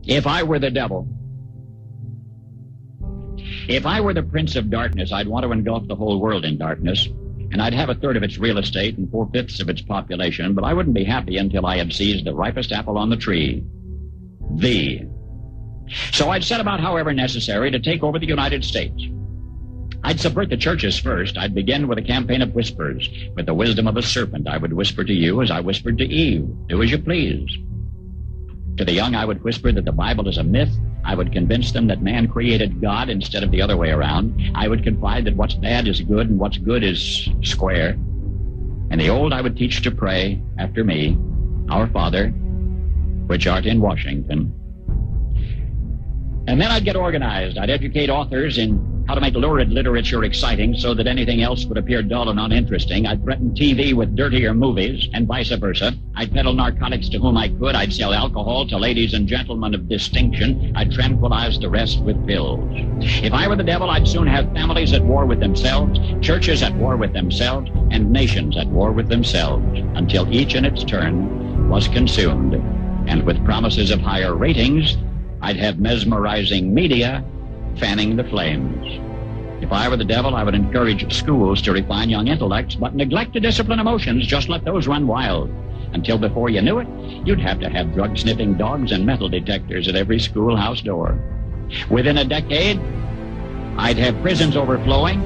If I were the devil, if I were the prince of darkness, I'd want to engulf the whole world in darkness, and I'd have a third of its real estate and 4/5 of its population, but I wouldn't be happy until I had seized the ripest apple on the tree. So I'd set about, however necessary, to take over the United States. I'd subvert the churches first. I'd begin with a campaign of whispers. With the wisdom of a serpent, I would whisper to you as I whispered to Eve, do as you please. To the young, I would whisper that the Bible is a myth. I would convince them that man created God instead of the other way around. I would confide that what's bad is good and what's good is square. And the old I would teach to pray after me, Our Father, which art in Washington. And then I'd get organized. I'd educate authors in how to make lurid literature exciting so that anything else would appear dull and uninteresting. I'd threaten TV with dirtier movies and vice versa. I'd peddle narcotics to whom I could. I'd sell alcohol to ladies and gentlemen of distinction. I'd tranquilize the rest with pills. If I were the devil, I'd soon have families at war with themselves, churches at war with themselves, and nations at war with themselves, until each in its turn was consumed. And with promises of higher ratings, I'd have mesmerizing media fanning the flames. If I were the devil, I would encourage schools to refine young intellects, but neglect to discipline emotions. Just let those run wild. Until before you knew it, you'd have to have drug-sniffing dogs and metal detectors at every schoolhouse door. Within a decade, I'd have prisons overflowing.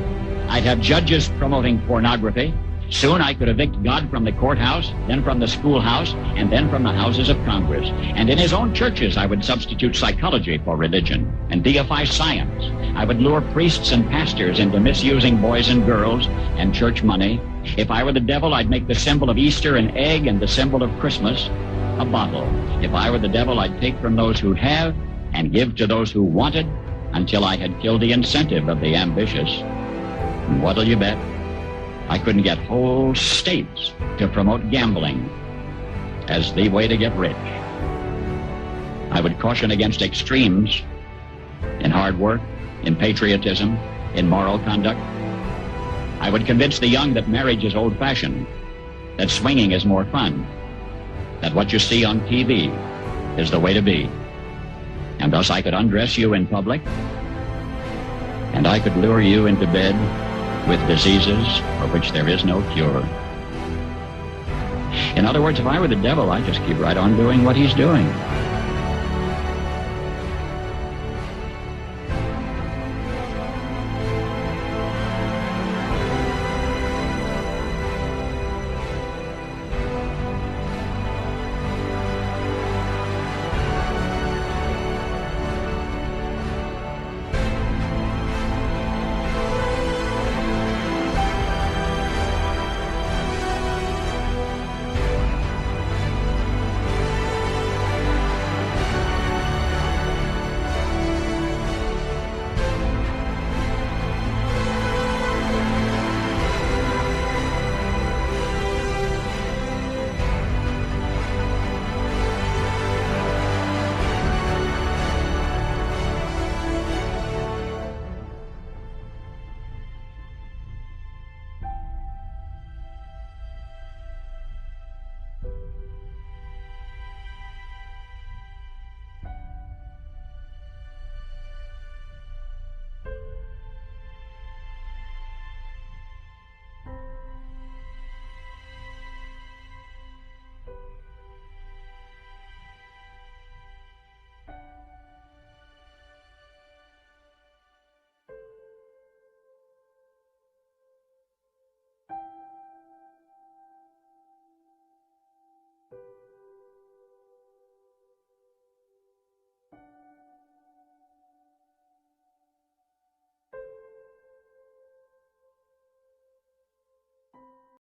I'd have judges promoting pornography. Soon I could evict God from the courthouse, then from the schoolhouse, and then from the houses of Congress. And in his own churches, I would substitute psychology for religion and deify science. I would lure priests and pastors into misusing boys and girls and church money. If I were the devil, I'd make the symbol of Easter an egg and the symbol of Christmas a bottle. If I were the devil, I'd take from those who have and give to those who wanted until I had killed the incentive of the ambitious. And what'll you bet? I couldn't get whole states to promote gambling as the way to get rich. I would caution against extremes in hard work, in patriotism, in moral conduct. I would convince the young that marriage is old-fashioned, that swinging is more fun, that what you see on TV is the way to be. And thus I could undress you in public, and I could lure you into bed with diseases for which there is no cure. In other words, if I were the devil, I'd just keep right on doing what he's doing.